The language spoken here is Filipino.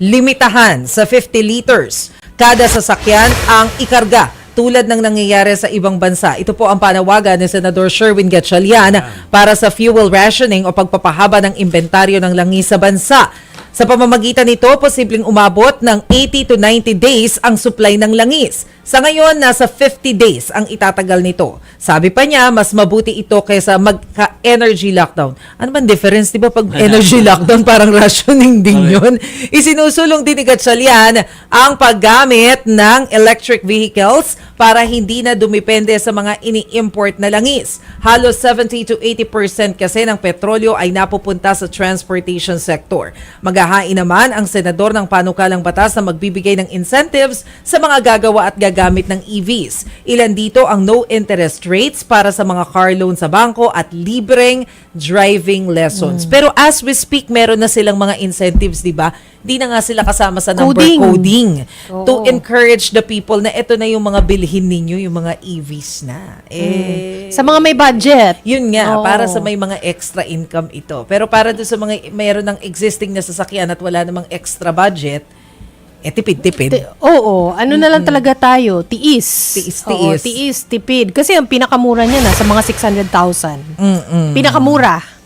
limitahan sa 50 liters kada sasakyan ang ikarga tulad ng nangyayari sa ibang bansa. Ito po ang panawagan ni Senador Sherwin Gatchalian para sa fuel rationing o pagpapahaba ng inventaryo ng langis sa bansa. Sa pamamagitan nito, posibleng umabot ng 80 to 90 days ang supply ng langis. Sa ngayon, nasa 50 days ang itatagal nito. Sabi pa niya, mas mabuti ito kaysa magka-energy lockdown. Ano bang difference? Di ba pag energy lockdown, parang rationing din yun? Isinusulong din ni Gatchalian ang paggamit ng electric vehicles para hindi na dumipende sa mga ini-import na langis. Halos 70 to 80% kasi ng petrolyo ay napupunta sa transportation sector. Maghahain naman ang senador ng panukalang batas na magbibigay ng incentives sa mga gagawa at gagamit ng EVs. Ilan dito ang no interest rates para sa mga car loan sa bangko at libreng driving lessons. Pero as we speak, meron na silang mga incentives, di ba? Di na nga sila kasama sa number coding to encourage the people na ito na yung mga bilhin ninyo, yung mga EVs na. Sa mga may budget. Yun nga, para sa may mga extra income ito. Pero para doon sa mga mayroon ng existing na sasakyan at wala namang extra budget, tipid-tipid. Ano na lang talaga tayo? Tiis. Tiis-tiis. Tiis, tipid. Kasi ang pinakamura niya na sa mga 600,000. Pinakamura.